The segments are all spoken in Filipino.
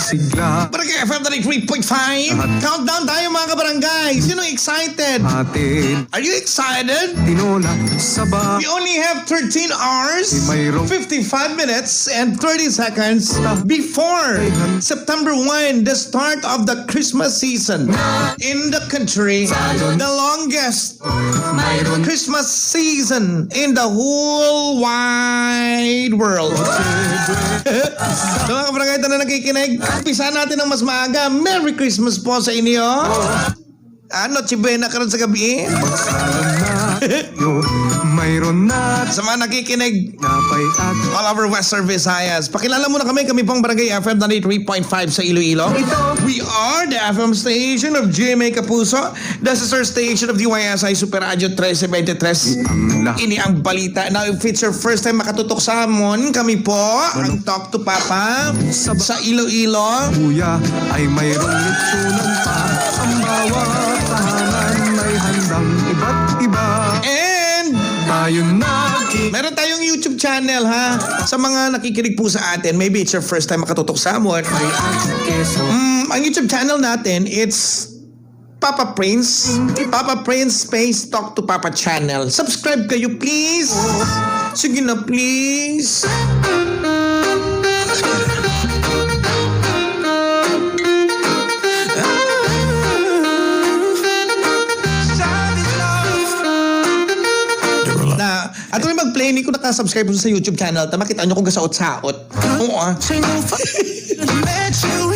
sigla. Barangay FM 3.5. Countdown tayo mga kabarangay. Sino excited? Atin, Are you excited? tinola sa We only have 13 hours, Mayroong 55 minutes, and 30 seconds before September 1, the start of the Christmas season in the country. The longest Christmas season in the whole wide world. So mga kabarangay na nakikinig, umpisa natin ng mas maaga. Merry Christmas po sa inyo. Ano, Chibena ka rin sa gabi? yo, mayroon na Sa mga nakikinig napay at all over Western Visayas, pakilala muna kami pong Barangay FM 93.5 sa Iloilo. We are the FM station of GMA Kapuso, the sister station of DYSI Super Radio 1323. ang lahat. Ini ang balita. Now, if it's your first time makatutok sa amon, kami po ang Talk to Papa sa Iloilo. Kuya ay mayroong litsunan pa. Ang bawat tahanan may handang iba't iba. And Tayo meron tayong YouTube channel ha. Sa mga nakikinig po sa atin, maybe it's your first time makatutok sa amon. keso. Ang YouTube channel natin, it's Papa Prince. Papa Prince space Talk to Papa channel. Subscribe kayo, please. Sige na, please. Na, at may mag-play ni ko nakasubscribe po sa YouTube channel. Makita nyo kung gasaot-saot. Oo ah.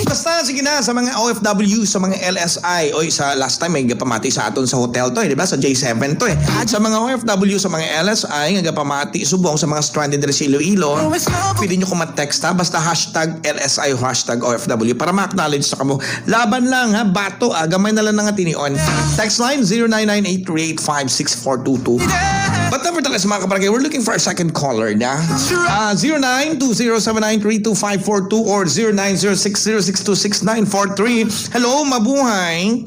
Basta, sige na, sa mga OFW, sa mga LSI, oy, sa last time, may pamati sa aton sa hotel to, di ba? Sa J7 to eh. Sa mga OFW, sa mga LSI, nga pamati, subong sa mga stranded rin sa Iloilo, pwede nyo kung mat-text ha, basta hashtag LSI, hashtag OFW, para ma-acknowledge sa kamo. Laban lang ha, bato gamay na lang nga tinion. Text line 0998385642. But nevertheless, mga kabarangay, we're looking for a second caller na. 0920793252 or 0906062943. Hello, mabuhay.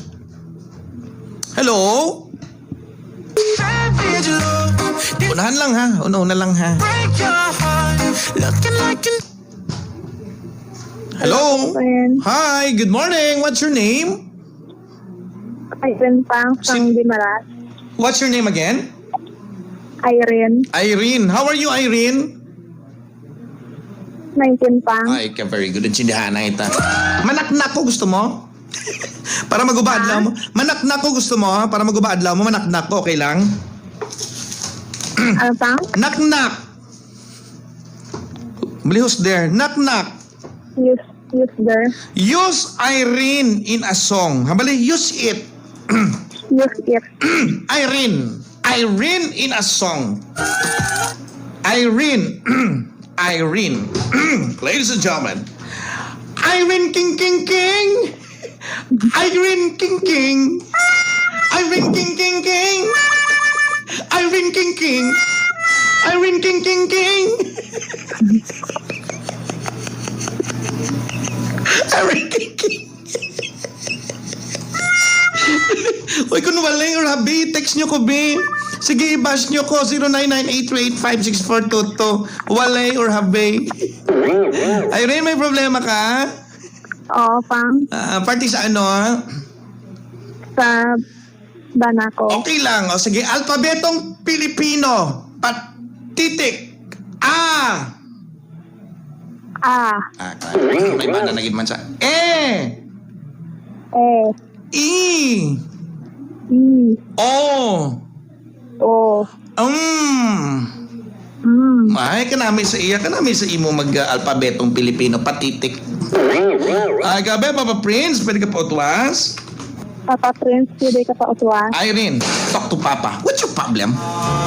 Hello? Unahan lang ha. Una lang ha. Hello? Hi, good morning. What's your name? Irene Pang from Dimaras. What's your name again? Irene. Irene. How are you, Irene? 19 Pang. Ay, ka very good. Intindihan na ita. Manaknak ko gusto mo? Para magubad lang mo. Manaknak ko gusto mo? Para magubad lang mo. Manaknak ko, okay lang? Ano pang? Knock-knock. Who's there? Knock-knock. Use there. Use Irene in a song. Habali, use it. Use it. Irene. Irene in a song. Irene. Irene. Ladies and gentlemen. Irene King King King. Irene King King. Irene King King King. Irene King King. Irene King King King. Irene King King. Uy, kung walay or habi, text nyo ko, B. Sige, i-bash nyo ko, 0998285642. Walay or habi. Irene, may problema ka? Oo, Pang. Party sa ano? Sa Banako. Okay lang. O sige, alpabetong Pilipino. Titik. A. A. May banda naging man sa E. E. I. I. O. O. Ay, kanami sa iya, kanami sa imo mag-alpabetong Pilipino, patitik. Ay, gabi, Papa Prince, pwede ka po tuwas? Papa Prince, hindi ka pa utuan. Irene, talk to Papa. What's your problem?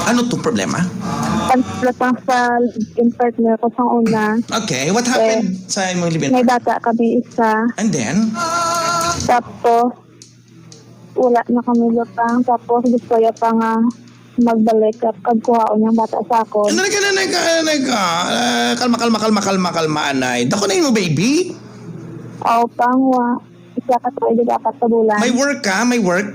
Ano to problema? Pansulat pang sa in-partner ko sa una. Okay, what happened sa imong libin? May bata kami isa. And then? Tapos, wala na kami lutang. Tapos, gusto niya pa nga magbalik at kagkuhaon niyang bata sa akon. Kalma, anay. Dako na mo, baby? Oo, Pang, isa ka to, hindi dapat sa bulan. May work ka? May work?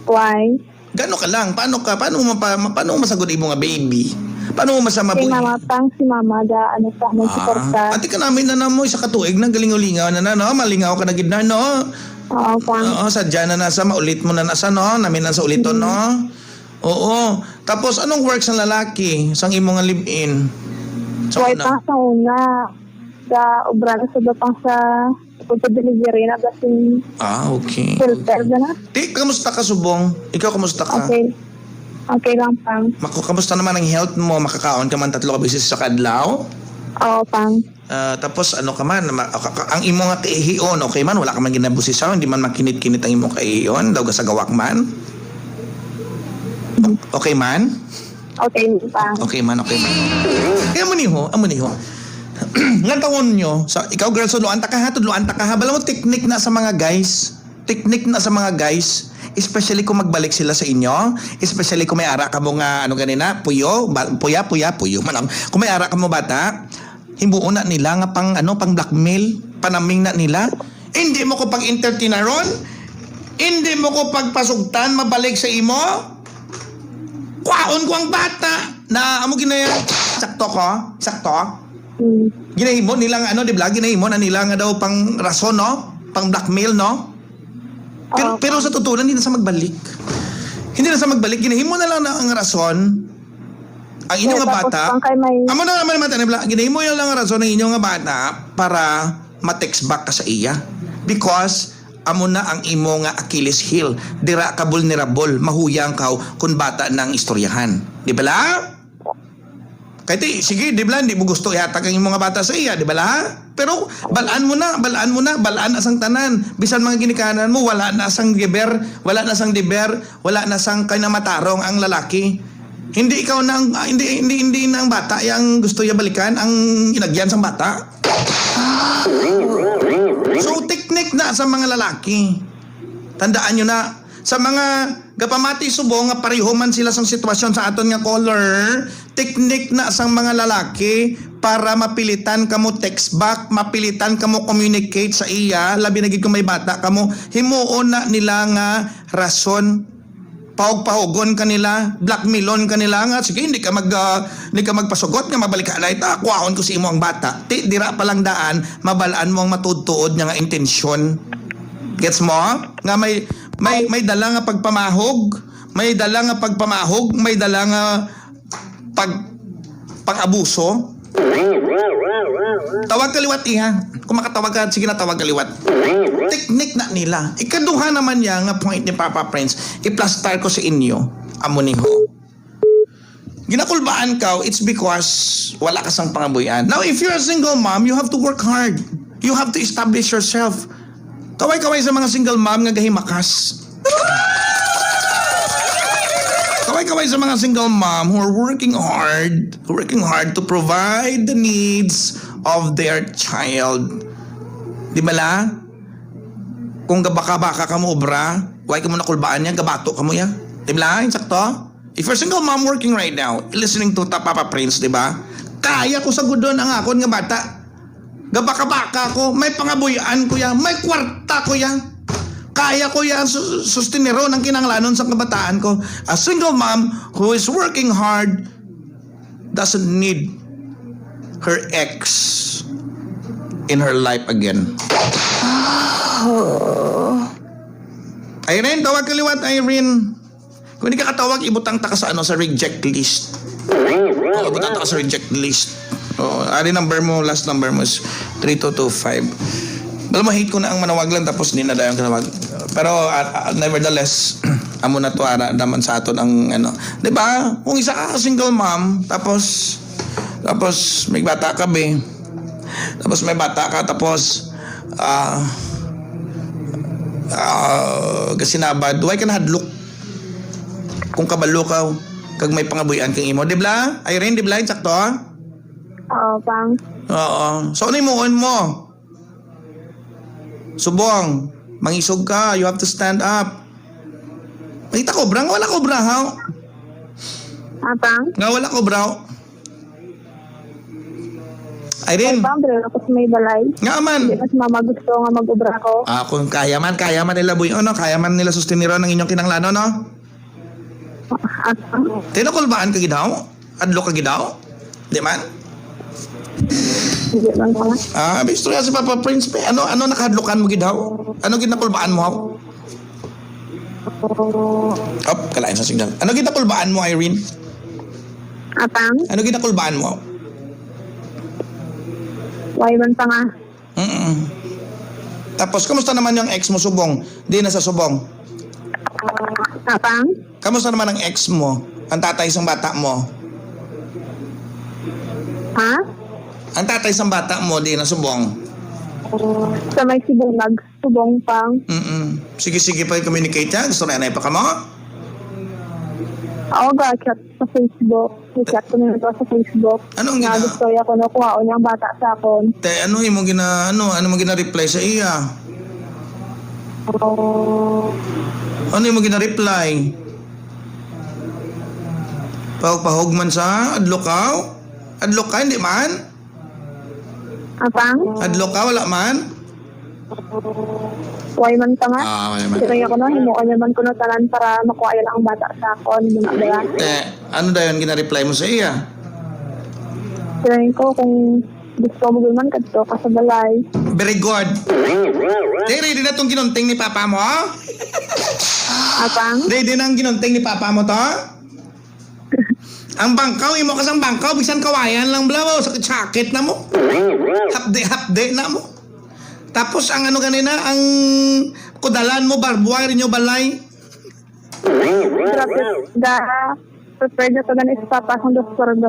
Why? Gano ka lang? Paano mo masagod imo nga baby? Paano mo masama Kay buhi? mama pang si mama da ano pa nagsuporta. Ati ka namin na mo isa katuig na galing-ulingaw na no? Malingaw ka na gid na no? Oo, pang. Oo, sadya na nasa, maulit mo na nasa, no? Namin na sa uliton, no? Oo. Tapos, anong works ng lalaki? Sang imo nga live-in? Sa Buhay una? pang sa una. Sa obra na sa pang sa delivery na kasi Okay. filter na. Di, kamusta ka, Subong? Ikaw, kamusta ka? Okay. Okay lang, pang. Kamusta naman ang health mo? Makakaon ka man 3 beses sa kadlaw? Oo, pang. Tapos ano ka man, ang imo nga kaihiyon, okay man, wala ka man ginabusisaw, hindi man makinit-kinit ang imo kaihiyon, daw ka sa gawak man? Okay man? Okay, pang. Okay man. Kaya mo niho. Nga taon nyo, ikaw girl, so luanta ka ha, bala mo technique na sa mga guys, especially kung magbalik sila sa inyo, especially kung may ara ka mo nga, ano ganina, puyo, man, kung may ara ka mo bata, himbuon na nila nga pang blackmail, panaming na nila, hindi mo ko pag entertainaron, hindi mo ko pagpasugtan, mabalik sa imo, kwaon ko ang bata, na amo ginaya, sakto, ginahimo nilang di ba, ginahimo na nila nga daw pang rason, no? Pang blackmail, no? Pero sa totoo hindi na sa magbalik. Ginahimo na lang na ang rason ang inyong nga bata. Amo na naman mata nibla, ginahimo na lang ang rason ng inyong nga bata para ma-text back ka sa iya. Because amo na ang imo nga Achilles heel. Dira ka vulnerable, mahuyang ka kung bata nang istoryahan. Di ba la? Kahit sige, di ba, hindi mo gusto ihatag ang mga bata sa iya, di ba la? Pero balaan mo na, balaan asang tanan. Bisan mga ginikanan mo, wala na sang deber, wala na sang kinamatarong ang lalaki. Hindi ikaw na hindi na ang bata yang gusto niya balikan ang inagyan sang bata. So technique na sa mga lalaki. Tandaan nyo na, sa mga gapamati subong nga pareho man sila sang sitwasyon sa aton nga caller, technique na sang mga lalaki para mapilitan kamo text back, mapilitan kamo communicate sa iya, labi na gid kung may bata kamo, himuon na nila nga rason, pahog-pahogon kanila, blackmailon kanila nga, sige hindi ka magpasugot nga mabalik ka na ita, kuhaon ko si imo ang bata. Dira pa lang daan, mabalaan mo ang matudtuod nga intensyon. Gets mo? Nga may dala nga pagpamahog, may dala nga pang-abuso. Tawag kaliwat iha. Kung makatawag ka, sige na tawag kaliwat. Technique na nila. Ikaduha naman yan nga point ni Papa Prince, i-plastar ko sa inyo, amo ni ho. Ginakulbaan ka, it's because wala ka sang pangabuyan. Now, if you're a single mom, you have to work hard. You have to establish yourself. Kaway-kaway sa mga single mom nga gahimakas. Kaway-kaway sa mga single mom who are working hard to provide the needs of their child. Di ba la? Kung gabaka-baka ka mo obra, why ka mo nakulbaan niya, gabato ka mo ya. Di ba la? Insakto? If you're a single mom working right now, listening to Papa Prince, di ba? Kaya ko sa gudon ang akon nga bata. Gabaka-baka ko, may pangabuyan ko ya, may kwarta ko ya. Kaya ko yan sustinero ng kinanglanon sa kabataan ko. A single mom who is working hard doesn't need her ex in her life again. Irene, tawag kaliwat, Irene. Kung hindi ka katawag, ibutang ta ka sa reject list. Ibutang ta ka sa reject list. Ari number mo, last number mo is 3225. Alam mo, hate ko na ang manawaglan tapos hindi na dahil kanawag. Pero nevertheless, amo na to ara naman sa aton ang di ba? Kung isa ka single mom, tapos may bata ka be. Tapos may bata ka, tapos kasinabad, why ka nahadlok? Kung kabalo ka, kag may pangabuyan kang imo, di ba? Irene, di ba? Sakto? Oo, pang. Oo. So, ano yung mo? Subong, mangisog ka, you have to stand up. Makita ko, bra? Nga wala ko, bra, ha? Pang? Nga wala ko, bra. Irene. Pang, pero ako sa may balay. Nga man. Hindi mas mama gusto nga mag-ubra ko. Kung kaya man nila buyo, kaya man nila sustiniro ng inyong kinanglano, no? Tinakulbaan ka ginaw? Adlo ka gidaw? Di man? Hindi man mga. Istorya si Papa Prince, pe. Ano nakahadlokan mo gidaw? Ano ginakulbaan mo? Kalain sa signal. Ano ginakulbaan mo, Irene? Apang, Ano ginakulbaan mo? why man pa nga. Tapos, kamusta naman yung ex mo, Subong? Di na sa Subong. Apang, Kamusta naman ang ex mo? Ang tatay ng bata mo? ha? Ang tatay ng bata mo, di na Subong. Sa may sibong nagsubong pang. Sige, pa communicate yan. Gusto na pa ka mo? Ako ga-chat sa Facebook. I-chat ko nito sa Facebook. Anong Na gina- gusto ko nakuha ko niyang bata sa akon. Te, ano mo gina-reply sa iya? Ano mo gina-reply? Pahog man sa adlokaw? Adlokaw, hindi man? Apang, Adlokaw, wala man? why man pa nga. Wala man. Kaya ko himo ka naman ko na tanan para makuha yan ang bata sa akon. Muna ba? Te, ano dayon gina-reply mo sa iya? Kaya ko kung gusto mo man kadto ka sa balay. Very good. Te, ready na tong ginunting ni Papa mo? Apang, Ready na ang ginunting ni Papa mo to? Ang bangkaw, imo kasang bangkaw, bisan kawayan lang blabo, sakit na mo. Hapde na mo. Tapos ang ano ganina, ang kudalan mo, barbuay rin yung balay. grabe. Prepared na to ganis papa kung doktor do.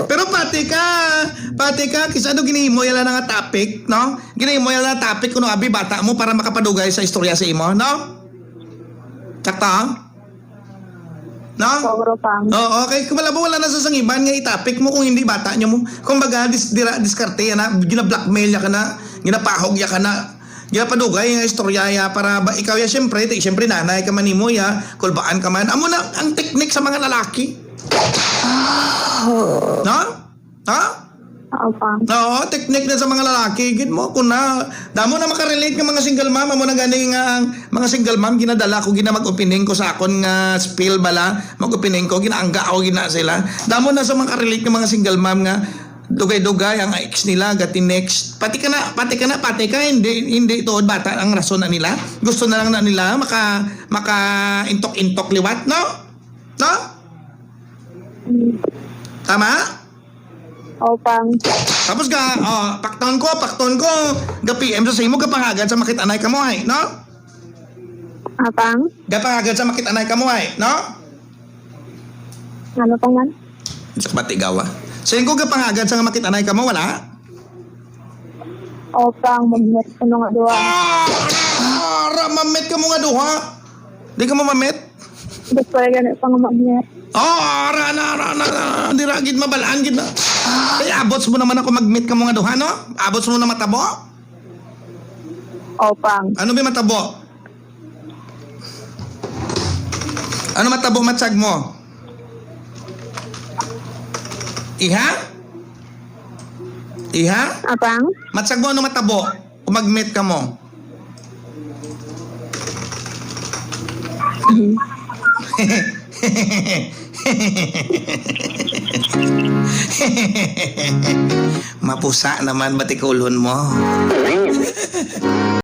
Pero pati ka, kisado ginihimo yala nga topic, no? Ginihimo yala nga topic kuno abi bata mo para makapadugay sa istorya sa imo, no? Sakta? No? Sobro pang. Oo, okay. Kung wala na sa sangiban nga itapik mo kung hindi bata nyo mo. Kung baga, diskarte yan na, gina-blackmail ya ka na, ginapahog ya ka na, ginapadugay nga istorya ya para ba, ikaw ya syempre nanay ka man mo ya, kulbaan ka man. Amo na ang teknik sa mga lalaki. No? Ha? Apang. Oo, teknik na sa mga lalaki. Gid mo, kung na, damo na makarelate ng mga single mom, amo na gani nga ang mga single mom, ginadala ko, mag-opening ko sa akon nga spill bala, mag-opening ko, ginaangga ako, sila. Damo na sa makarelate ng mga single mom nga, dugay-dugay ang ex nila, gati next. Pati ka, hindi ito bata ang rason na nila. Gusto na lang na nila, maka intok-intok liwat, no? No? Tama? Opang. Tapos pakton ko, ga PM sa imo, gapangagan sa makitanay kamuhay, no? Apang. Gapangagan sa makitanay kamuhay, no? Ano pang man? Sa batigawa. Sa ko gapangagan sa makitanay kamo, wala? Opang, mag-met ko nga duwa. Mamit ka mo nga duha. Di ka mo mamit? Gusto ko ganit pang mag-met. Di ra gid mabalaan gid na. Kaya abots mo naman ako mag-meet ka mo nga duha, no? Abots mo na matabo? Opang. Ano ba matabo? Ano matabo matsag mo? Iha? Apang. Matsag mo ano matabo? Kung mag-meet ka mo? Mapusa naman batikulon mo.